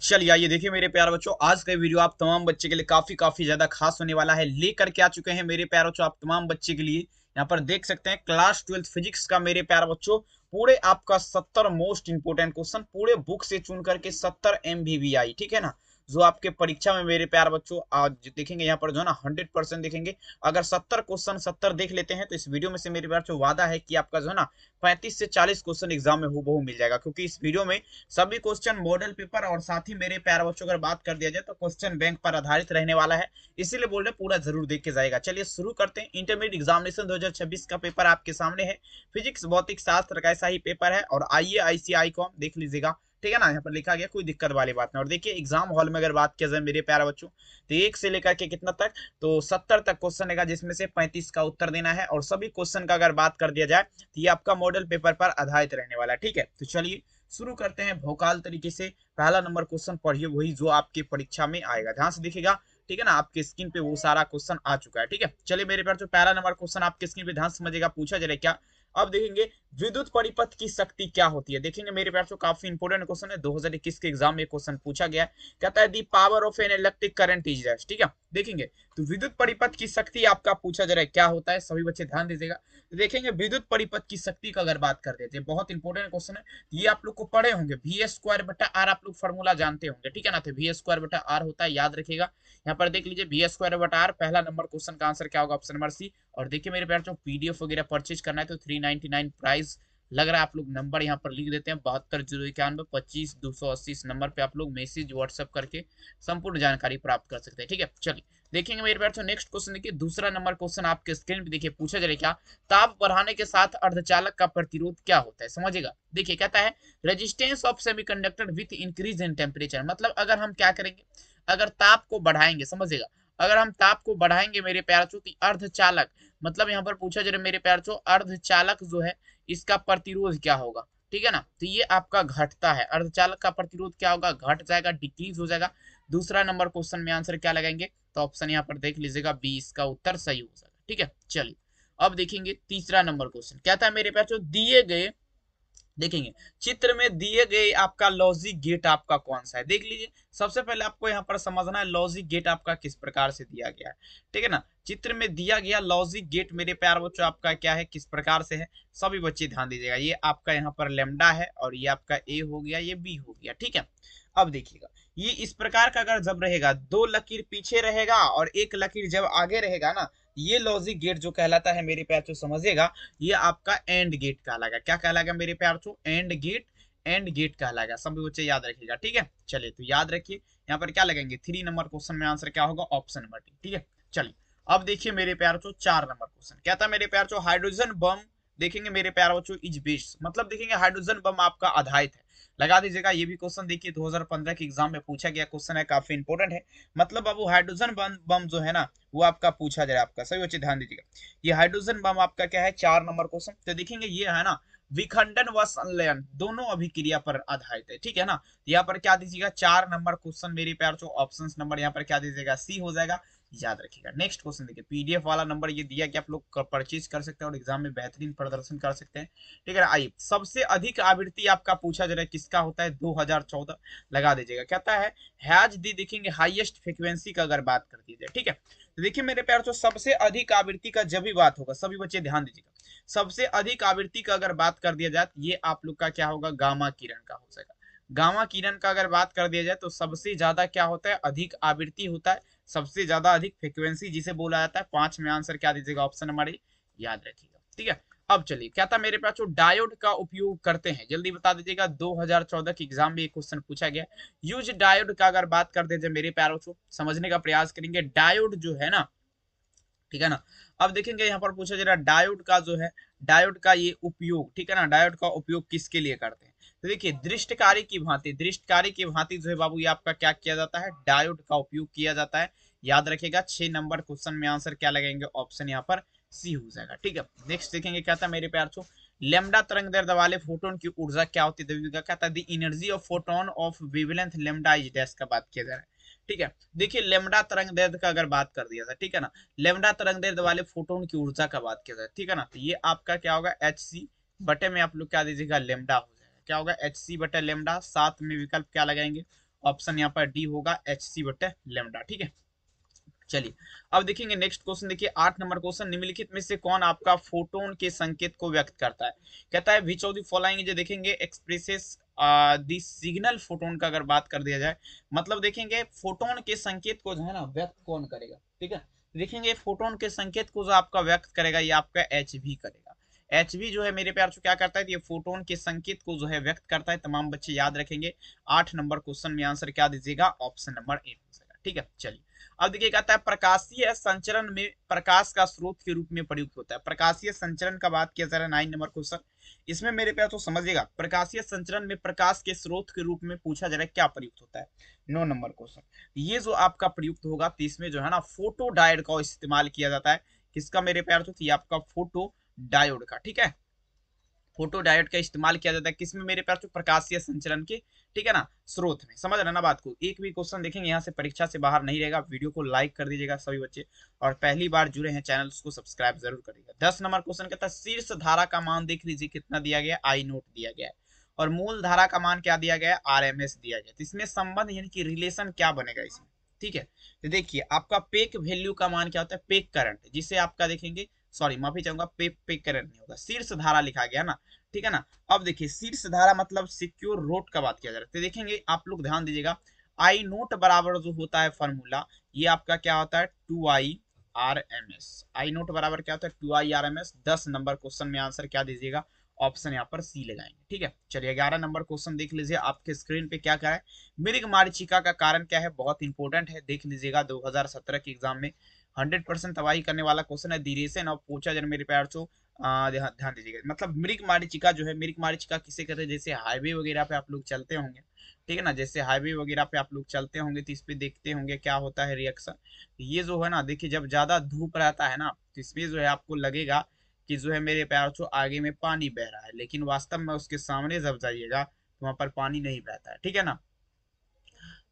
चलिए आइए देखिए मेरे प्यारे बच्चों, आज का वीडियो आप तमाम बच्चे के लिए काफी ज्यादा खास होने वाला है। लेकर के आ चुके हैं मेरे प्यारे बच्चों आप तमाम बच्चे के लिए। यहाँ पर देख सकते हैं क्लास 12 फिजिक्स का मेरे प्यारे बच्चों पूरे आपका 70 मोस्ट इंपोर्टेंट क्वेश्चन पूरे बुक से चुन करके 70 MVVI, ठीक है ना, जो आपके परीक्षा में मेरे प्यारे बच्चों आज देखेंगे। यहाँ पर जो है ना 100% देखेंगे। अगर 70 क्वेश्चन 70 देख लेते हैं तो इस वीडियो में से मेरे प्यारे बच्चों वादा है कि आपका जो है ना 35 से 40 क्वेश्चन एग्जाम में हूबहू मिल जाएगा, क्योंकि इस वीडियो में सभी क्वेश्चन मॉडल पेपर और साथ ही मेरे प्यारे बच्चों अगर बात कर दिया जाए तो क्वेश्चन बैंक पर आधारित रहने वाला है। इसीलिए बोल रहे पूरा जरूर देख के जाएगा। चलिए शुरू करते हैं। इंटरमीडिएट एग्जामिनेशन 2026 का पेपर आपके सामने है। फिजिक्स भौतिक शास्त्र का ऐसा ही पेपर है और IAICI को देख लीजिएगा, ठीक है ना। यहाँ पर लिखा गया, कोई दिक्कत वाली बात नहीं। और देखिए एग्जाम हॉल में अगर बात किया जाए मेरे प्यारे बच्चों तो 1 से लेकर के कितना तक, तो 70 तक क्वेश्चन रहेगा, जिसमें से 35 का उत्तर देना है। और सभी क्वेश्चन का अगर बात कर दिया जाए तो ये आपका मॉडल पेपर पर आधारित रहने वाला है, ठीक है। तो चलिए शुरू करते हैं भौकाल तरीके से। पहला नंबर क्वेश्चन पढ़िए, वही जो आपकी परीक्षा में आएगा, ध्यान से देखिएगा, ठीक है ना। आपके स्क्रीन पे वो सारा क्वेश्चन आ चुका है, ठीक है। चलिए मेरे प्यार जो पहला नंबर क्वेश्चन आपके स्क्रीन पे ध्यान समझिएगा, पूछा जा रहा है क्या। अब देखेंगे विद्युत परिपथ की शक्ति क्या होती है। देखेंगे मेरे प्यार काफी इंपोर्टेंट क्वेश्चन है, 2021 के एग्जाम में क्वेश्चन पूछा गया है। कहता है the power of an electric current is dash, ठीक है। देखेंगे तो विद्युत परिपथ की शक्ति आपका पूछा जा रहा है क्या होता है, सभी बच्चे ध्यान दीजिएगा। देखेंगे विद्युत परिपथ की शक्ति का अगर बात कर देते हैं, बहुत इंपॉर्टेंट क्वेश्चन है। ये आप लोग को पढ़े होंगे, V² बटा R आप लोग फॉर्मूला जानते होंगे, ठीक है ना। तो V² बटा R होता है, याद रखिएगा। यहाँ पर देख लीजिए V² बटा R, पहला नंबर क्वेश्चन का आंसर क्या होगा, ऑप्शन नंबर सी। और देखिए मेरे प्यार PDF वगैरह परचेज करना है तो 399 प्राइस लग रहा है। आप लोग नंबर यहाँ पर लिख देते हैं 720191 25 280 इस नंबर पे आप लोग मैसेज व्हाट्सएप करके संपूर्ण जानकारी प्राप्त कर सकते हैं, ठीक है। चलिए देखेंगे मेरे प्यार नेक्स्ट क्वेश्चन देखिए, दूसरा नंबर क्वेश्चन आपके स्क्रीन पे देखिए, पूछा जा रहा है क्या, ताप बढ़ाने के साथ अर्धचालक का प्रतिरोध क्या होता है, समझिएगा। देखिए कहता है resistance of semiconductor with increase in temperature, मतलब अगर हम क्या करेंगे, अगर ताप को बढ़ाएंगे, समझिएगा, अगर हम ताप को बढ़ाएंगे मेरे प्यार तो अर्धचालक, मतलब यहाँ पर पूछा जा रहा है मेरे प्यार अर्धचालक जो है इसका प्रतिरोध क्या होगा, ठीक है ना। तो ये आपका घटता है, अर्धचालक का प्रतिरोध क्या होगा, घट जाएगा, डिक्रीज हो जाएगा। दूसरा नंबर क्वेश्चन में आंसर क्या लगाएंगे, तो ऑप्शन यहाँ पर देख लीजिएगा बी, इसका उत्तर सही हो जाएगा, ठीक है। चलिए अब देखेंगे तीसरा नंबर क्वेश्चन क्या था मेरे प्यार दिए गए, देखेंगे चित्र में दिए गए आपका लॉजिक गेट आपका कौन सा है। देख लीजिए सबसे पहले आपको यहाँ पर समझना है लॉजिक गेट आपका किस प्रकार से दिया गया है, ठीक है ना। चित्र में दिया गया लॉजिक गेट मेरे प्यार बच्चों आपका क्या है, किस प्रकार से है, सभी बच्चे ध्यान दीजिएगा। ये आपका यहाँ पर लेमडा है और ये आपका ए हो गया, ये बी हो गया, ठीक है। अब देखिएगा ये इस प्रकार का अगर जब रहेगा, दो लकीर पीछे रहेगा और एक लकीर जब आगे रहेगा ना, ये लॉजिक गेट जो कहलाता है मेरे प्यार समझिएगा, ये आपका एंड गेट कहलाएगा। क्या कहलाएगा मेरे प्यार एंड गेट, एंड गेट कहलाएगा। सभी बच्चे याद रखिएगा, ठीक है। चलिए तो याद रखिए यहाँ पर क्या लगेंगे, 3 नंबर क्वेश्चन में आंसर क्या होगा, ऑप्शन नंबर डी, ठीक है। चलिए अब देखिए मेरे प्यार 4 नंबर क्वेश्चन क्या था मेरे प्यार हाइड्रोजन बम, देखेंगे मेरे प्यार बच्चों इज बेस्ड, मतलब देखेंगे हाइड्रोजन बम आपका आधारित है, लगा दीजिएगा। ये भी क्वेश्चन देखिए 2015 के एग्जाम में पूछा गया क्वेश्चन है, काफी इंपोर्टेंट है। मतलब अब वो हाइड्रोजन बम जो है ना वो आपका पूछा जा रहा है आपका, सभी बच्चे ध्यान दीजिएगा। ये हाइड्रोजन बम आपका क्या है, 4 नंबर क्वेश्चन। तो देखेंगे ये है ना विखंडन व संलयन दोनों अभिक्रिया पर आधारित है, ठीक है ना। यहाँ पर क्या दीजिएगा, 4 नंबर क्वेश्चन मेरे प्यार ऑप्शन नंबर यहाँ पर क्या दीजिएगा, सी हो जाएगा, याद रखिएगा। नेक्स्ट क्वेश्चन देखिए, PDF वाला नंबर ये दिया कि आप लोग परचेज कर सकते हैं और एग्जाम में बेहतरीन प्रदर्शन कर सकते हैं, ठीक है। आइए सबसे अधिक आवृत्ति आपका पूछा जा रहा है किसका होता है, 2014 लगा दीजिएगा। कहता है हैज दी, देखेंगे हाईएस्ट फ्रीक्वेंसी का अगर बात कर दी जाए, ठीक है। तो देखिए मेरे प्यार सबसे अधिक आवृत्ति का जब भी बात होगा, सभी बच्चे ध्यान दीजिएगा, सबसे अधिक आवृत्ति का अगर बात कर दिया जाए ये आप लोग का क्या होगा, गामा किरण का हो जाएगा। गामा किरण का अगर बात कर दिया जाए तो सबसे ज्यादा क्या होता है, अधिक आवृत्ति होता है, सबसे ज्यादा अधिक फ्रीक्वेंसी जिसे बोला जाता है। 5 में आंसर क्या दीजिएगा, ऑप्शन नंबर ए, याद रखिएगा, ठीक है। अब चलिए क्या था मेरे पास डायोड का उपयोग करते हैं, जल्दी बता दीजिएगा। 2014 के एग्जाम में एक क्वेश्चन पूछा गया, यूज डायोड का अगर बात कर दीजिए मेरे प्यारों को, समझने का प्रयास करेंगे। डायोड जो है ना, ठीक है ना। अब देखेंगे यहाँ पर पूछा जा रहा है डायोड का जो है, डायोड का ये उपयोग, ठीक है ना, डायोड का उपयोग किसके लिए करते हैं। तो देखिए दृष्टकारी की भांति, दृष्टकारी की भांति जो है बाबू ये आपका क्या किया जाता है, डायोड का उपयोग किया जाता है, याद रखिएगा। 6 नंबर क्वेश्चन में आंसर क्या लगेंगे, ऑप्शन यहाँ पर सी हो जाएगा, ठीक है। नेक्स्ट देखेंगे क्या था मेरे प्यार छो, लेमडा तरंग दैर्ध्य वाले फोटोन की ऊर्जा क्या होती है, क्या था the energy of photon of wavelength lambda is dash का बात किया जा रहा है, ठीक है। देखिए लेमडा तरंग दैर्ध्य का अगर बात कर दिया जाए, ठीक है ना, लेमडा तरंग दैर्ध्य वाले फोटोन की ऊर्जा का बात किया जाए, ठीक है ना। तो ये आपका क्या होगा, HC बटे में आप लोग क्या दीजिएगा, लेमडा हो जाएगा। क्या होगा, HC बटे लेमडा, साथ में विकल्प क्या लगाएंगे, ऑप्शन यहाँ पर डी होगा hc/λ। ठीक है, चलिए अब देखेंगे नेक्स्ट क्वेश्चन। देखिए 8 नंबर क्वेश्चन, निम्नलिखित में से कौन आपका फोटोन के संकेत को व्यक्त करता है। कहता है विच ऑफ द फॉलोइंग, जो देखेंगे एक्सप्रेसेस द सिग्नल फोटोन का अगर बात कर दिया जाए, मतलब देखेंगे फोटोन के संकेत को जो है ना व्यक्त कौन करेगा। ठीक है, देखेंगे फोटोन के संकेत को जो आपका व्यक्त करेगा ये आपका एच वी करेगा। एच वी जो है मेरे प्यार से क्या करता है, ये फोटोन के संकेत को जो है व्यक्त करता है। तमाम बच्चे याद रखेंगे। 8 नंबर क्वेश्चन में आंसर क्या दीजिएगा, ऑप्शन नंबर ए हो जाएगा। ठीक है, चलिए अब देखिए कहता है प्रकाशीय संचरण में प्रकाश का स्रोत के रूप में प्रयुक्त होता है। प्रकाशीय संचरण का बात किया जा रहा है 9 नंबर क्वेश्चन। इसमें मेरे प्यार तो समझिएगा, प्रकाशीय संचरण में प्रकाश के स्रोत के रूप में पूछा जा रहा है क्या प्रयुक्त होता है। 9 नंबर क्वेश्चन, ये जो आपका प्रयुक्त होगा तो इसमें जो है ना फोटो डायोड का इस्तेमाल किया जाता है। किसका मेरे प्यार तो, ये आपका फोटो डायोड का। ठीक है, फोटो डायोड का इस्तेमाल किया जाता है किसमें मेरे पास, तो प्रकाशीय संचरण के, ठीक है ना, स्रोत में। समझ रहे ना बात को। एक भी क्वेश्चन देखेंगे यहाँ से परीक्षा से बाहर नहीं रहेगा। वीडियो को लाइक कर दीजिएगा सभी बच्चे, और पहली बार जुड़े हैं चैनल उसको सब्सक्राइब जरूर करिएगा। 10 नंबर क्वेश्चन कहता है शीर्ष धारा का मान देख लीजिए कितना दिया गया, आई नोट दिया गया है, और मूल धारा का मान क्या दिया गया है, RMS दिया गया है। तो इसमें संबंध यानी कि रिलेशन क्या बनेगा इसमें। ठीक है, तो देखिए आपका पेक वैल्यू का मान क्या होता है, पेक करंट, जिसे आपका देखेंगे, सॉरी माफी चाहूंगा, पेक करंट नहीं होगा, शीर्ष धारा लिखा गया ना। ठीक है ना, अब देखिए शीर्ष धारा मतलब सिक्योर रोड का बात किया जा रहा है। तो देखेंगे आप लोग ध्यान दीजिएगा, आई नोट बराबर जो होता है फॉर्मूला, ये आपका क्या होता है, 2IRMS। आई नोट बराबर क्या होता है, 2IRMS। 10 नंबर क्वेश्चन में आंसर क्या दीजिएगा, ऑप्शन यहाँ पर सी लगाएंगे। ठीक है, चलिए 11 नंबर क्वेश्चन देख लीजिए आपके स्क्रीन पे क्या क्या है। मृग मारीचिका का कारण क्या है, बहुत इंपॉर्टेंट है, देख लीजिएगा 2017 के एग्जाम में 100% तबाही करने वाला क्वेश्चन है। ड्यूरेशन और पूछा जन मेरे प्यार चो, ध्यान दीजिएगा। मतलब मृग मारीचिका जो है, मृग मारीचिका किसे कहते हैं, जैसे हाईवे वगैरह पे आप लोग चलते होंगे, ठीक है ना, जैसे हाईवे वगैरह पे आप लोग चलते होंगे तो इस पे देखते होंगे क्या होता है रिएक्शन। ये जो है ना, देखिए जब ज्यादा धूप रहता है ना तो इसमें जो है आपको लगेगा कि जो है मेरे प्यार चो आगे में पानी बह रहा है, लेकिन वास्तव में उसके सामने जब जाइएगा तो वहां पर पानी नहीं बहता है। ठीक है ना,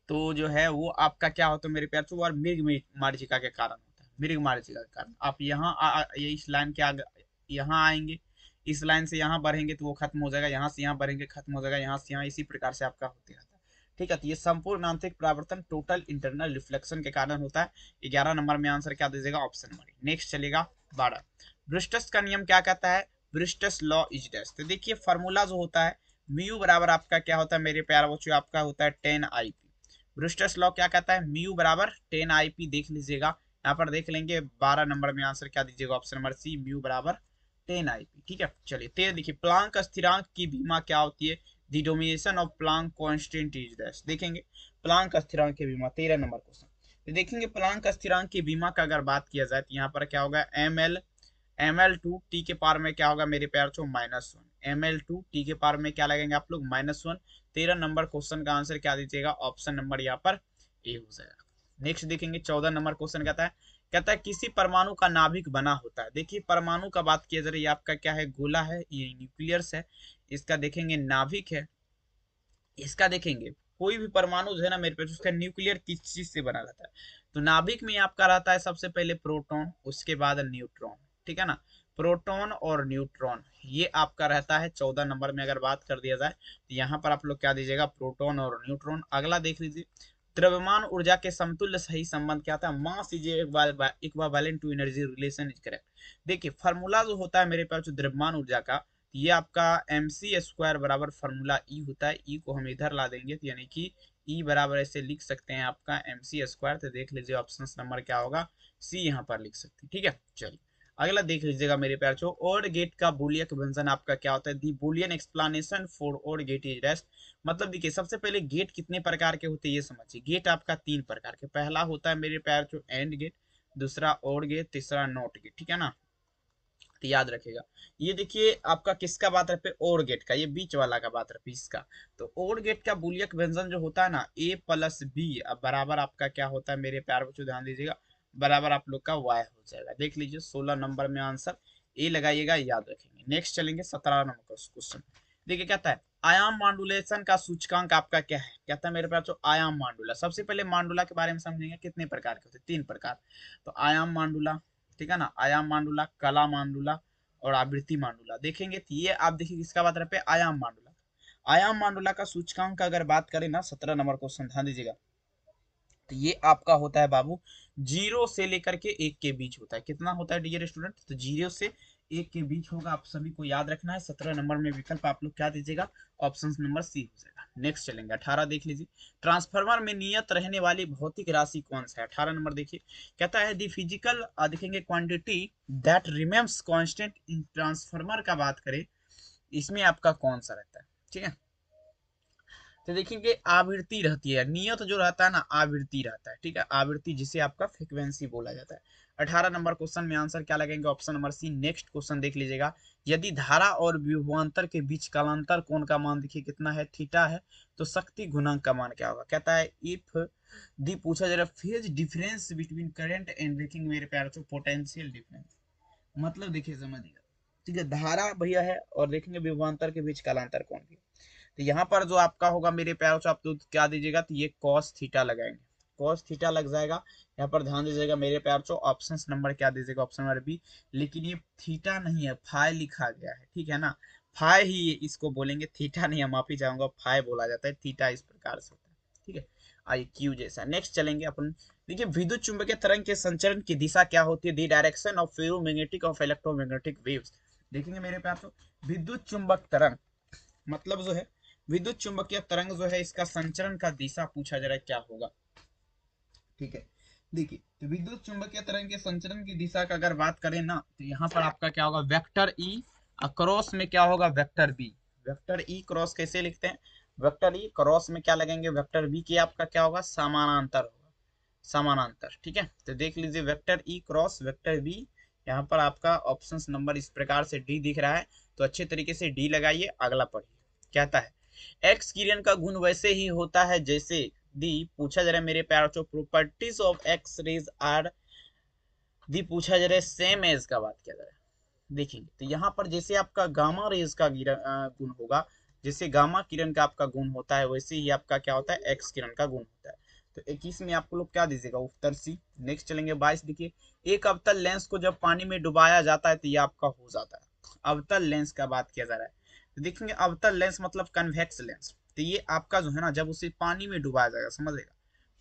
तो जो है वो आपका क्या होता है मेरे प्यार चो, और मृग मारीचिका के कारण होता है। मृग मारीचिका के कारण आप यहाँ ये इस लाइन के आगे यहाँ आएंगे, इस लाइन से यहाँ बढ़ेंगे तो वो खत्म हो जाएगा, यहाँ से यहाँ बढ़ेंगे खत्म हो जाएगा, यहाँ से यहाँ, इसी प्रकार से आपका होते रहता है। ठीक है, तो ये संपूर्ण आंतरिक परावर्तन टोटल इंटरनल रिफ्लेक्शन के कारण होता है। 11 नंबर में आंसर क्या दीजिएगा, ऑप्शन नंबर। नेक्स्ट चलेगा 12। ब्रिस्टस का नियम क्या कहता है, ब्रिस्टस लॉ इज डैश। तो देखिए फॉर्मूला जो होता है, म्यू बराबर आपका क्या होता है मेरे प्यारे बच्चों, आपका होता है 10IP। ब्रूस्टर्स लॉ क्या कहता है, म्यू बराबर 10IP, देख लीजिएगा यहाँ पर देख लेंगे। 12 नंबर में आंसर क्या दीजिएगा, ऑप्शन नंबर सी, म्यू बराबर 10IP। ठीक है, चलिए 13 देखिए प्लांक स्थिरांक की बीमा क्या होती है, the dimension of Planck constant is dash. देखेंगे प्लांक स्थिरांक की बीमा, 13 नंबर क्वेश्चन। तो देखेंगे प्लांक स्थिरांक की बीमा का अगर बात किया जाए तो यहाँ पर क्या होगा, ML2 T के पार में क्या होगा मेरे प्यार चो, -1। ML2 T के पार में क्या लगेंगे आप लोग, -1। 13 नंबर क्वेश्चन का आंसर क्या दीजिएगा, ऑप्शन नंबर यहाँ पर ए हो जाएगा। नेक्स्ट देखेंगे 14 नंबर क्वेश्चन कहता है किसी परमाणु का नाभिक बना होता है। देखिए परमाणु का बात किया जा रही है, आपका क्या है, गोला है, ये न्यूक्लियस है, इसका देखेंगे नाभिक है। इसका देखेंगे कोई भी परमाणु जो है ना मेरे पे, उसका न्यूक्लियर किस चीज से बना रहता है, तो नाभिक में आपका रहता है सबसे पहले प्रोटॉन, उसके बाद न्यूट्रॉन। ठीक है ना, प्रोटॉन और न्यूट्रॉन ये आपका रहता है 14 नंबर में। अगर बात कर दिया जाए तो यहाँ पर आप लोग क्या दीजिएगा, प्रोटॉन और न्यूट्रॉन। अगला देख लीजिए, द्रव्यमान ऊर्जा के समतुल्य सही संबंध क्या था, mass is equivalent to energy relation is correct. देखिए फार्मूला जो होता है मेरे पास द्रव्यमान ऊर्जा का, ये आपका mc² बराबर फॉर्मूला ई होता है। ई को हम इधर ला देंगे तो यानी कि ई बराबर ऐसे लिख सकते हैं आपका mc²। तो देख लीजिए ऑप्शन नंबर क्या होगा, सी यहाँ पर लिख सकते हैं। ठीक है, चलिए अगला देख लीजिएगा मेरे प्यार छो, और गेट का बूलियन व्यंजन आपका क्या होता है, दी बूलियन एक्सप्लेनेशन फॉर और गेट इज रेस्ट। मतलब देखिए सबसे पहले गेट कितने प्रकार के होते हैं ये समझिए। गेट आपका 3 प्रकार के, पहला होता है मेरे प्यार छो एंड गेट, दूसरा और गेट, तीसरा नॉट गेट। ठीक है ना, तो याद रखेगा। ये देखिए आपका किसका बात रहे, और गेट का, ये बीच वाला का बात रहे इसका। तो और गेट का बुलियक व्यंजन जो होता है ना, A+B अब बराबर आपका क्या होता है मेरे प्यार बच्चों, ध्यान दीजिएगा, बराबर आप लोग का Y हो जाएगा। देख लीजिए 16 नंबर में आंसर ए लगाइएगा, याद रखेंगे। नेक्स्ट चलेंगे 17 नंबर क्वेश्चन। देखिए कहता है आयाम मांडुलेशन का सूचकांक आपका क्या है, कहता है मेरे पास आयाम मांडुला। सबसे पहले मांडुला के बारे में समझेंगे, कितने प्रकार के होते हैं, 3 प्रकार। तो आयाम मांडुला, ठीक है ना, आयाम मांडुला, कला मांडुला और आवृत्ति मांडुला। देखेंगे तो ये आप देखिए किसका बात रहे, आयाम मांडुला। आयाम मांडुला का सूचकांक का अगर बात करें ना, 17 नंबर क्वेश्चन, ध्यान दीजिएगा, तो ये आपका होता है बाबू 0 से लेकर के 1 के बीच होता है। कितना होता है डियर स्टूडेंट? तो 0 से 1 के बीच होगा, आप सभी को याद रखना है। 17 नंबर में विकल्प आप लोग क्या दीजिएगा? ऑप्शन नंबर सी हो जाएगा। नेक्स्ट चलेंगे 18, देख लीजिए, ट्रांसफार्मर में नियत रहने वाली भौतिक राशि कौन सा है? 18 नंबर देखिए, कहता है दी फिजिकल, देखेंगे quantity that remains constant in transformer का बात करें, इसमें आपका कौन सा रहता है? ठीक है, तो देखेंगे आवृत्ति रहती है, नियत जो रहता है ना आवृत्ति रहता है, ठीक है, आवृत्ति जिसे आपका फ्रीक्वेंसी बोला जाता है। 18 नंबर क्वेश्चन में आंसर क्या लगेंगे? Option number C. Next question देख लीजिएगा, यदि धारा और विभवांतर के बीच कालांतर कोण का मान देखिए कितना है? थीटा है, तो शक्ति गुणांक का मान क्या होगा? कहता है इफ दी पूछा जा रहा phase difference between current and, देखेंगे मेरे प्यार को पोटेंशियल डिफरेंस, मतलब देखिए समझिएगा, ठीक है, धारा भैया है और देखेंगे विभवांतर के बीच कालांतर कोण भी। तो यहाँ पर जो आपका होगा मेरे प्यारों से, आप तो क्या दीजिएगा? तो ये कॉस थीटा लगाएंगे, कॉस थीटा लग जाएगा। यहाँ पर ध्यान दीजिएगा मेरे प्यार से, ऑप्शन नंबर क्या दीजिएगा? Option number B. लेकिन ये थीटा नहीं है, फाई लिखा गया है, ठीक है ना, फाई ही इसको बोलेंगे, थीटा नहीं है, माफी चाहूंगा, फाई बोला जाता है, थीटा इस प्रकार से होता है, ठीक है, आई क्यू जैसा। नेक्स्ट चलेंगे अपन, देखिए विद्युत चुंबकीय तरंग के संचरण की दिशा क्या होती है? The direction of ferromagnetic of electromagnetic waves. देखेंगे मेरे प्यार से, विद्युत चुंबक तरंग मतलब जो है विद्युत चुंबकीय तरंग जो है, इसका संचरण का दिशा पूछा जा रहा है क्या होगा? ठीक है, देखिए, तो विद्युत चुंबकीय तरंग के संचरण की दिशा का अगर बात करें ना, तो यहाँ पर आपका क्या होगा? वेक्टर ई, क्रॉस में क्या होगा? Vector B. Vector E cross कैसे लिखते हैं? वेक्टर ई क्रॉस में क्या लगेंगे? वेक्टर बी की आपका क्या होगा? समानांतर होगा, समानांतर, ठीक है। तो देख लीजिए vector E cross vector B, यहाँ पर आपका ऑप्शन नंबर इस प्रकार से डी दिख रहा है, तो अच्छे तरीके से डी लगाइए। अगला पढ़िए, कहता है एक्स किरण का गुण वैसे ही होता है जैसे दी पूछा जा रहा है मेरे प्यार बच्चों, properties of X rays are the पूछा जा रहा है सेम एज का बात किया जा रहा है। देखेंगे तो यहाँ पर जैसे आपका गामा रेज का गुण होगा, जैसे गामा किरण का आपका गुण होता है, वैसे ही आपका क्या होता है? एक्स किरण का गुण होता है। तो 21 में आप लोग क्या दीजिएगा? उत्तर सी। नेक्स्ट चलेंगे 22, देखिए एक अवतल लेंस को जब पानी में डुबाया जाता है तो ये आपका हो जाता है। अवतल लेंस का बात किया जा रहा है, तो देखेंगे अवतल लेंस मतलब कन्वेक्स लेंस, तो ये आपका जो है ना, जब उसे पानी में डुबाया जाएगा, समझेगा,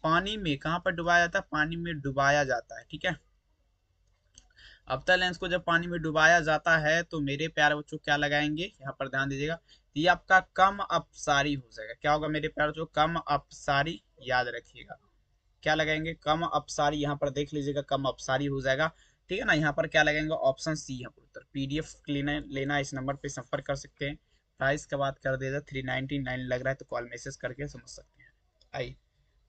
पानी में कहाँ पर डुबाया जाता है? पानी में डुबाया जाता है, ठीक है। अवतल लेंस को जब पानी में डुबाया जाता है तो मेरे प्यारे बच्चों क्या लगाएंगे? यहाँ पर ध्यान दीजिएगा, ये आपका कम अपसारी हो जाएगा। क्या होगा मेरे प्यारे बच्चों? कम अपसारी, याद रखिएगा, क्या लगाएंगे? कम अपसारी। यहाँ पर देख लीजिएगा कम अपसारी हो जाएगा, ठीक है ना। यहाँ पर क्या लगेंगे? ऑप्शन सी यहाँ पर उत्तर। पीडीएफ लेना इस नंबर पे संपर्क कर सकते हैं। प्राइस का बात कर दिया, 399 लग रहा है, तो कॉल मैसेज करके समझ सकते हैं। आइए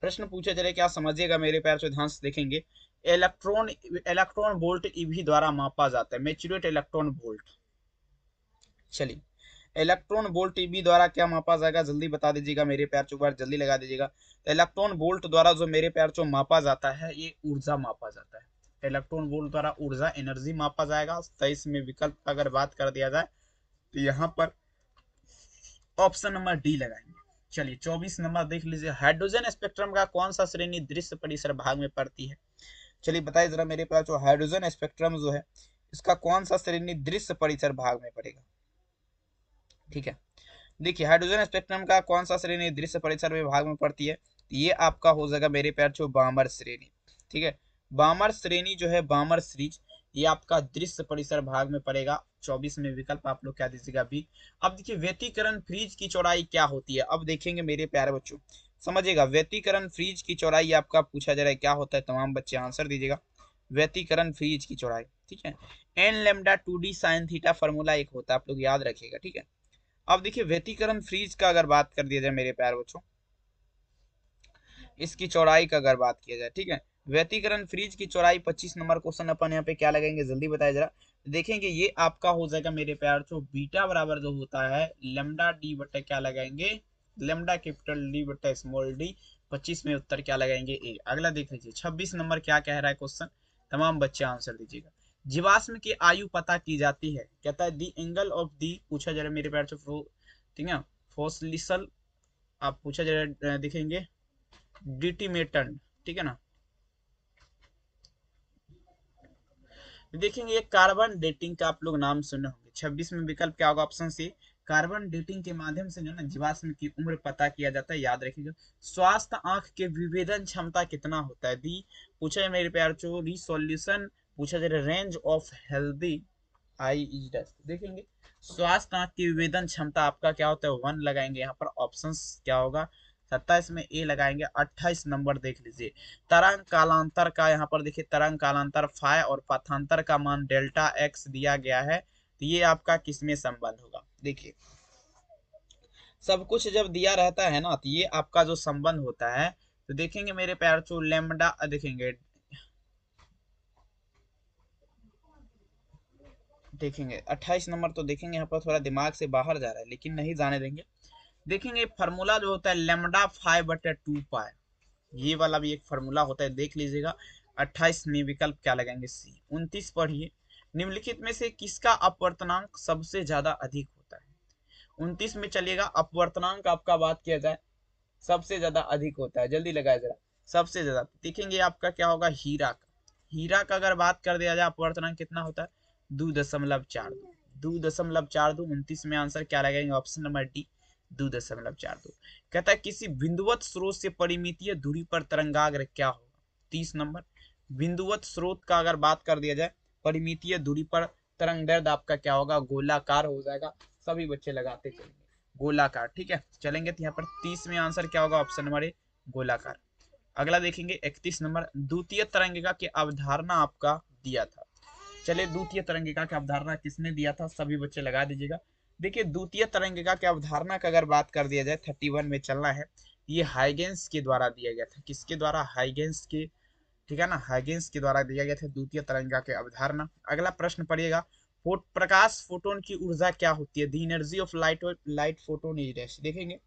प्रश्न पूछा जा रहा है, क्या समझिएगा मेरे प्यार से, ध्यान से देखेंगे। इलेक्ट्रॉन इलेक्ट्रॉन वोल्ट ईवी द्वारा मापा जाता है, मैच्योरेट इलेक्ट्रॉन वोल्ट। चलिए, इलेक्ट्रॉन वोल्ट ईवी द्वारा क्या मापा जाएगा? जल्दी बता दीजिएगा मेरे प्यार चो, बार जल्दी लगा दीजिएगा। तो इलेक्ट्रॉन वोल्ट द्वारा जो मेरे प्यार चो मापा जाता है, ये ऊर्जा मापा जाता है। इलेक्ट्रॉन वोल्ट द्वारा ऊर्जा एनर्जी मापा जाएगा। 23 में विकल्प का अगर बात कर दिया जाए तो यहाँ पर ऑप्शन नंबर डी लगाएंगे। चलिए 24 नंबर देख लीजिए, हाइड्रोजन स्पेक्ट्रम का कौन सा श्रेणी दृश्य परिसर भाग में पड़ती है? चलिए बताइए जरा मेरे पास, जो हाइड्रोजन स्पेक्ट्रम जो है, इसका कौन सा श्रेणी दृश्य परिसर भाग में पड़ेगा? ठीक है, देखिए हाइड्रोजन स्पेक्ट्रम का कौन सा श्रेणी दृश्य परिसर विभाग में पड़ती है? ये आपका हो जाएगा मेरे प्यार जो बामर श्रेणी, ठीक है। बामर श्रेणी जो है, बामर सीरीज, ये आपका दृश्य परिसर भाग में पड़ेगा। 24 में विकल्प आप लोग क्या दीजिएगा? बी। अब देखिए व्यतिकरण फ्रीज की चौड़ाई क्या होती है? अब देखेंगे मेरे प्यारे बच्चों, समझिएगा, व्यतिकरण फ्रीज की चौड़ाई आपका पूछा जा रहा है क्या होता है? तमाम बच्चे आंसर दीजिएगा। व्यतिकरण फ्रीज की चौड़ाई, ठीक है, n lambda 2d sine theta formula एक होता है, आप लोग याद रखिएगा, ठीक है। अब देखिए व्यतिकरण फ्रीज का अगर बात कर दिया जाए मेरे प्यारे बच्चों, इसकी चौड़ाई का अगर बात किया जाए, ठीक है, व्यतिकरण फ्रीज की चौड़ाई 25 नंबर क्वेश्चन अपन यहाँ पे क्या लगाएंगे? जल्दी बताया जरा। देखेंगे ये आपका हो जाएगा मेरे प्यार बच्चों, बीटा बराबर जो होता है लेमडा डी बटे क्या लगाएंगे? लेमडा कैपिटल डी बटे स्मॉल डी। 25 में उत्तर क्या लगाएंगे? ए। अगला देख लीजिए 26 नंबर क्या कह रहा है क्वेश्चन, तमाम बच्चे आंसर दीजिएगा। जीवाश्म की आयु पता की जाती है, कहता है दी एंगल ऑफ दी पूछा जा रहा है मेरे प्यार बच्चों, ठीक है, फॉसिलिसल, आप पूछा जा रहा है, दिखेंगे डिटिमेटन, ठीक है ना। देखेंगे ये कार्बन डेटिंग का आप लोग नाम सुने होंगे। 26 में विकल्प क्या होगा? ऑप्शन सी, कार्बन डेटिंग के माध्यम से जो है ना जीवाश्म की उम्र पता किया जाता है, याद रखिएगा। स्वास्थ्य आंख के विभेदन क्षमता कितना होता है, दी पूछा है मेरे प्यार चो रिसोल्यूशन, पूछा जा रहा है range of healthy eye is dash. देखेंगे स्वास्थ्य आंख की विभेदन क्षमता आपका क्या होता है, 1 लगाएंगे यहाँ पर। ऑप्शंस क्या होगा, 27 में ए लगाएंगे। 28 नंबर देख लीजिए, तरंग कालांतर का, यहाँ पर देखिए तरंग कालांतर फाय और पथांतर का मान डेल्टा एक्स दिया गया है, तो ये आपका किसमें संबंध होगा। देखिए सब कुछ जब दिया रहता है ना, तो ये आपका जो संबंध होता है, तो देखेंगे मेरे प्यार चो लेमडा, देखेंगे देखेंगे 28 नंबर तो देखेंगे, यहाँ पर थोड़ा दिमाग से बाहर जा रहा है लेकिन नहीं जाने देंगे। देखेंगे फार्मूला जो होता है लेमडा 5/2 पाई, ये वाला भी एक फार्मूला होता है, देख लीजिएगा। 28 में विकल्प क्या लगाएंगे, सी। 29 पढ़िए, निम्नलिखित में से किसका अपवर्तनांक सबसे ज्यादा अधिक होता है। 29 में चलिएगा, अपवर्तनांक आपका बात किया जाए सबसे ज्यादा अधिक होता है, जल्दी लगाए जरा। सबसे ज्यादा देखेंगे आपका क्या होगा, हीरा का। हीरा का अगर बात कर दिया जाए अपवर्तनांक कितना होता है, 2.42। 2.42। 29 में आंसर क्या लगाएंगे, ऑप्शन नंबर डी 2.42। कहता है किसी बिंदुवत स्रोत से परिमितीय दूरी पर तरंगाग्र क्या होगा। 30 नंबर, बिंदुवत स्रोत का अगर बात कर दिया जाए परिमितीय दूरी पर तरंगदैर्ध्य आपका क्या होगा, गोलाकार हो जाएगा। सभी बच्चे लगाते चलेंगे गोलाकार, ठीक है। चलेंगे तो यहाँ पर 30 में आंसर क्या होगा, ऑप्शन नंबर ए गोलाकार। अगला देखेंगे 31 नंबर, द्वितीय तरंगिका की अवधारणा आपका दिया था। चलिए द्वितीय तरंगिका की अवधारणा किसने दिया था, सभी बच्चे लगा दीजिएगा। देखिए द्वितीय तरंगिका की अवधारणा का अगर बात कर दिया जाए 31 में चलना है, ये हाइगेंस के द्वारा दिया गया था। किसके द्वारा, हाइगेंस के, ठीक है ना, हाइगेंस के द्वारा दिया गया था द्वितीय तरंगिका की अवधारणा। अगला प्रश्न पढ़िएगा, प्रकाश फोटोन की ऊर्जा क्या होती है, the energy of light photon is dash. देखेंगे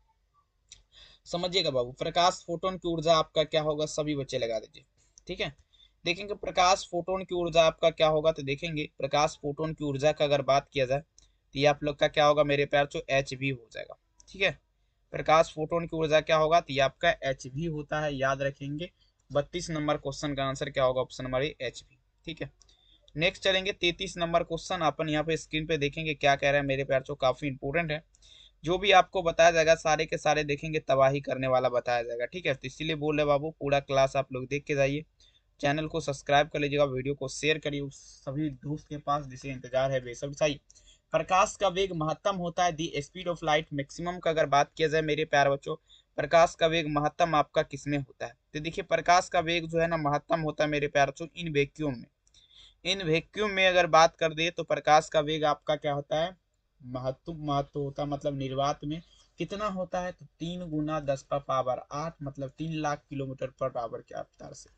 समझिएगा बाबू, प्रकाश फोटोन की ऊर्जा आपका क्या होगा, सभी बच्चे लगा दीजिए, ठीक है। देखेंगे प्रकाश फोटोन की ऊर्जा आपका क्या होगा, तो देखेंगे प्रकाश फोटोन की ऊर्जा का अगर बात किया जाए तो ये आप लोग का क्या होगा मेरे प्यार चो, एच वी हो जाएगा, ठीक है। प्रकाश फोटोन की ऊर्जा क्या होगा, तो ये आपका एच वी होता है, याद रखेंगे। 32 नंबर क्वेश्चन का आंसर क्या होगा, option number A H we, ठीक है। नेक्स्ट चलेंगे 33 नंबर क्वेश्चन, अपन यहाँ पे स्क्रीन पे देखेंगे क्या कह रहा है मेरे प्यार चो, काफी इंपोर्टेंट है। जो भी आपको बताया जाएगा सारे के सारे देखेंगे तबाही करने वाला बताया जाएगा, ठीक है। तो इसीलिए बोल रहे बाबू पूरा क्लास आप लोग देख के जाइए, चैनल को सब्सक्राइब कर लीजिएगा, वीडियो को शेयर करिए उस सभी दोस्त के पास जिसे इंतजार है बेसब्री चाहिए। प्रकाश का वेग महत्तम होता है, दी स्पीड ऑफ लाइट मैक्सिमम का अगर बात किया जाए मेरे प्यार बच्चों, प्रकाश का वेग महत्तम आपका किसमें होता है, तो देखिए प्रकाश का वेग जो है ना महत्तम होता है मेरे प्यार बच्चों इन वैक्यूम में। इन वैक्यूम में अगर बात कर दे तो प्रकाश का वेग आपका क्या होता है, महत्व होता है, मतलब निर्वात में कितना होता है, तो 3 × 10⁻⁸, मतलब 3 लाख किलोमीटर पर आवर की रफ्तार से।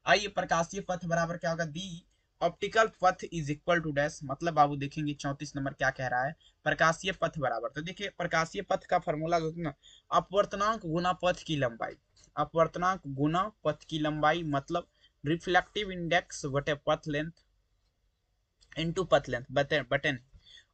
आइए प्रकाशीय पथ बराबर क्या होगा, दी ऑप्टिकल पथ इज इक्वल टू डैश, मतलब बाबू देखेंगे 34 नंबर क्या कह रहा है, प्रकाशीय पथ बराबर। तो देखिए प्रकाशीय पथ का फॉर्मूला जो है ना, अपवर्तनांक गुना पथ की लंबाई। अपवर्तनांक गुना पथ की लंबाई मतलब रिफ्लेक्टिव इंडेक्स बटे पथ लेंथ इनटू पथ लेंथ बटन।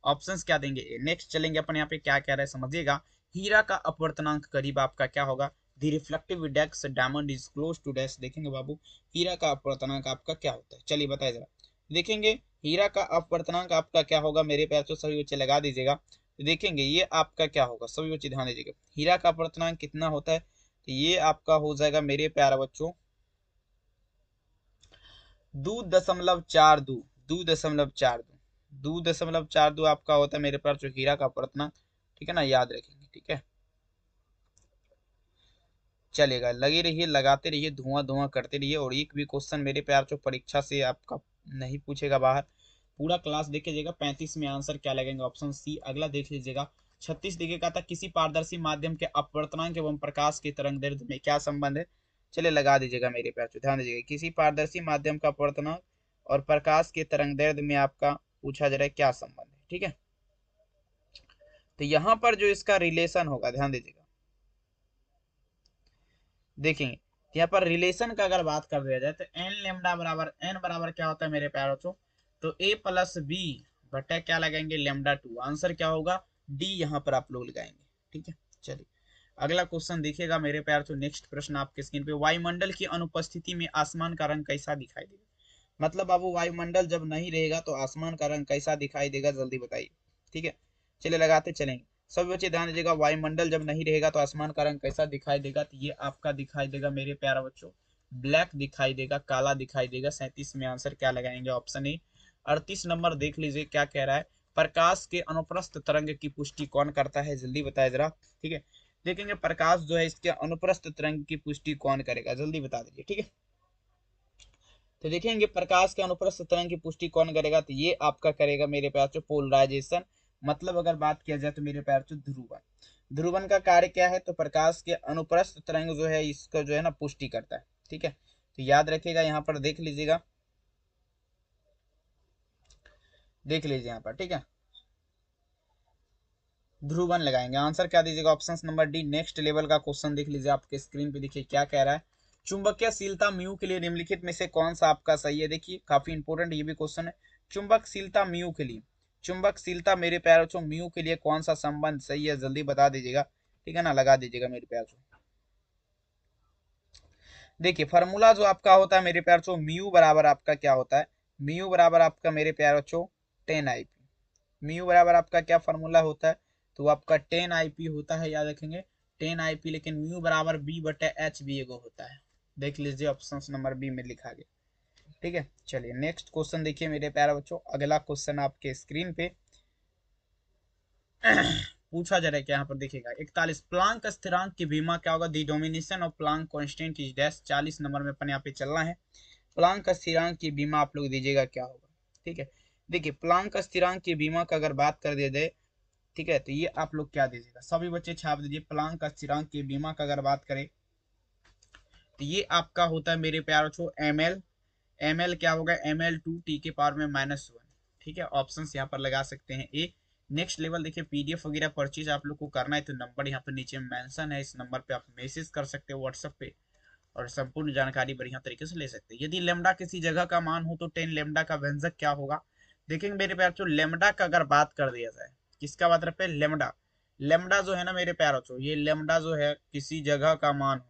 ऑप्शंस क्या देंगे, नेक्स्ट चलेंगे अपन यहाँ पे क्या कह रहा है समझिएगा। हीरा का अपवर्तनांक करीब आपका क्या होगा, the reflective index diamond is close to dash. देखेंगे बाबू हीरा का अपवर्तनांक आपका क्या होता है, चलिए बताइए जरा। देखेंगे हीरा का अपवर्तनांक आपका क्या होगा मेरे प्यार तो सभी बच्चे लगा दीजिएगा। तो देखेंगे ये आपका क्या होगा, सभी बच्चे ध्यान दीजिएगा, हीरा का अपवर्तनांक कितना होता है, तो ये आपका हो जाएगा मेरे प्यारे बच्चों 2.42। 2.42 2.42 आपका होता है मेरे पास जो हीरा का अपवर्तनांक, ठीक है ना, याद रखेंगे, ठीक है। चलेगा, लगे रहिए लगाते रहिए, धुआं धुआं करते रहिए, और एक भी क्वेश्चन मेरे प्यार जो परीक्षा से आपका नहीं पूछेगा बाहर। पूरा क्लास देख लीजिएगा। 35 में आंसर क्या लगेगा, ऑप्शन सी। अगला देख लीजिएगा 36 देखिएगा था, किसी पारदर्शी माध्यम के अपवर्तनांक एवं प्रकाश की तरंगदैर्ध्य में क्या संबंध है। चलिए लगा दीजिएगा मेरे प्यार, ध्यान दीजिएगा, किसी पारदर्शी माध्यम का अपवर्तनांक और प्रकाश के तरंगदैर्ध्य में आपका पूछा जा रहा है क्या संबंध है, ठीक है। तो यहाँ पर जो इसका रिलेशन होगा ध्यान दीजिएगा, देखेंगे यहाँ पर रिलेशन का अगर बात कर दिया जाए तो एन लेमडा बराबर एन बराबर क्या होता है मेरे प्यारों को, तो ए प्लस बी बटा क्या लगाएंगे लेमडा 2। आंसर क्या होगा, डी यहाँ पर आप लोग लगाएंगे, ठीक है। चलिए अगला क्वेश्चन देखिएगा मेरे प्यार तो नेक्स्ट प्रश्न आपके स्क्रीन पे, वायुमंडल की अनुपस्थिति में आसमान का रंग कैसा दिखाई देगा। मतलब बाबू वायुमंडल जब नहीं रहेगा तो आसमान का रंग कैसा दिखाई देगा, जल्दी बताइए, ठीक है। चलिए लगाते चलेंगे। सभी बच्चे ध्यान दीजिएगा, वायुमंडल जब नहीं रहेगा तो आसमान का रंग कैसा दिखाई देगा, तो ये आपका दिखाई देगा मेरे प्यारे बच्चों ब्लैक दिखाई देगा, काला दिखाई देगा। 37 में आंसर क्या लगाएंगे, ऑप्शन ए। 38 नंबर देख लीजिए क्या कह रहा है, प्रकाश के अनुप्रस्थ तरंग की पुष्टि कौन करता है, जल्दी बताए जरा। ठीक है, देखेंगे प्रकाश जो है इसके अनुप्रस्थ तरंग की पुष्टि कौन करेगा, जल्दी बता दीजिए। ठीक है, तो देखेंगे प्रकाश के अनुप्रस्थ तरंग की पुष्टि कौन करेगा, तो ये आपका करेगा मेरे प्यार से पोलराइजेशन। मतलब अगर बात किया जाए तो मेरे प्यार से ध्रुवन। ध्रुवन का कार्य क्या है, तो प्रकाश के अनुप्रस्थ तरंग जो है इसका जो है ना पुष्टि करता है। ठीक है, तो याद रखिएगा, यहाँ पर देख लीजिएगा, देख लीजिए यहाँ पर। ठीक है, ध्रुवन लगाएंगे, आंसर क्या दीजिएगा, option number D. Next level का क्वेश्चन देख लीजिए, आपके स्क्रीन पे देखिए क्या कह रहा है, चुंबकीयशीलता म्यू के लिए निम्नलिखित में से कौन सा आपका सही है। देखिए काफी इंपोर्टेंट ये भी क्वेश्चन है, चुंबकशीलता म्यू के लिए, चुंबकशीलता मेरे प्यारे बच्चों म्यू के लिए कौन सा संबंध सही है, जल्दी बता दीजिएगा। ठीक है ना, लगा दीजिएगा मेरे प्यारे बच्चों। देखिए फॉर्मूला जो आपका होता है मेरे प्यारे बच्चों, म्यू बराबर आपका क्या होता है, म्यू बराबर आपका मेरे प्यारे बच्चों 10 IP। म्यू बराबर आपका क्या फॉर्मूला होता है, तो आपका 10 IP होता है, याद रखेंगे 10 IP। लेकिन म्यू बराबर B/H भी एगो होता है, देख लीजिए ऑप्शन नंबर बी में लिखा गया। ठीक है, चलिए नेक्स्ट क्वेश्चन देखिए मेरे प्यारे बच्चों, अगला क्वेश्चन आपके स्क्रीन पे पूछा जा रहा है क्या, यहाँ पर देखिएगा 41, प्लांक स्थिरांक की बीमा क्या होगा, the dimension of Planck constant is dash. 40 number में अपन यहाँ पे चलना है, प्लांक स्थिरांक की बीमा आप लोग दीजिएगा क्या होगा। ठीक है, देखिए प्लांक स्थिरांक की बीमा का अगर बात कर दिया जाए, ठीक है, तो ये आप लोग क्या दीजिएगा, सभी बच्चे छाप दीजिए। प्लांक स्थिरांक की बीमा का अगर बात करें तो ये आपका होता है मेरे प्यारे बच्चों ML। ML क्या होगा, ML/2 T⁻⁻1। ठीक है, ऑप्शन यहाँ पर लगा सकते हैं ए। नेक्स्ट लेवल देखिए, PDF वगैरह परचेज आप लोग को करना है तो नंबर यहाँ पर नीचे मेंशन है, इस नंबर पे आप मैसेज कर सकते हो व्हाट्सएप पे, और संपूर्ण जानकारी बढ़िया तरीके से ले सकते हैं। यदि लेमडा किसी जगह का मान हो तो 10 लेमडा का व्यंजक क्या होगा। देखेंगे मेरे प्यार बच्चों, लेमडा का अगर बात कर दिया जाए, किसका बात रहे, लेमडा। लेमडा जो है ना मेरे प्यार बच्चों, ये लेमडा जो है किसी जगह का मान हो,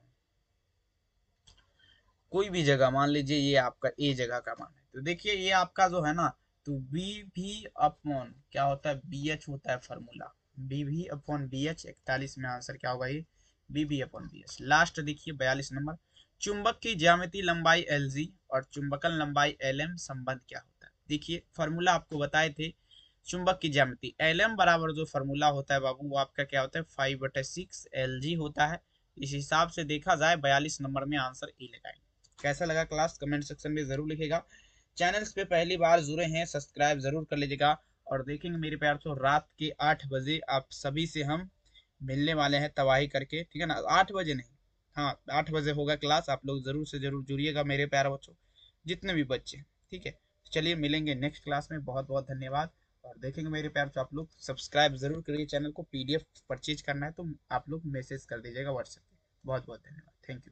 कोई भी जगह मान लीजिए ये आपका ए जगह का मान है, तो देखिए ये आपका जो है ना, तो बी भी अपॉन क्या होता है, BH होता है फॉर्मूला, BV/BH। 41 में आंसर क्या होगा, ये BV/BH। लास्ट देखिए 42 नंबर, चुंबक की ज्यामिति लंबाई LG और चुंबकन लंबाई LM संबंध क्या होता है। देखिए फॉर्मूला आपको बताए थे, चुंबक की ज्यामिति LM बराबर जो फॉर्मूला होता है बाबू, वो आपका क्या होता है 5/6 LG होता है। इस हिसाब से देखा जाए 42 नंबर में आंसर ए लगाएंगे। कैसा लगा क्लास, कमेंट सेक्शन में जरूर लिखेगा। चैनल्स पे पहली बार जुड़े हैं, सब्सक्राइब जरूर कर लीजिएगा। और देखेंगे मेरे प्यार तो रात के 8 बजे आप सभी से हम मिलने वाले हैं तबाही करके। ठीक है ना, 8 बजे नहीं, हाँ 8 बजे होगा क्लास, आप लोग जरूर से जरूर जुड़िएगा मेरे प्यारे बच्चों, जितने भी बच्चे। ठीक है, चलिए मिलेंगे नेक्स्ट क्लास में, बहुत बहुत धन्यवाद। और देखेंगे मेरे प्यार तो आप लोग सब्सक्राइब जरूर करिए चैनल को, PDF परचेज करना है तो आप लोग मैसेज कर दीजिएगा व्हाट्सएप पे। बहुत बहुत धन्यवाद, थैंक यू।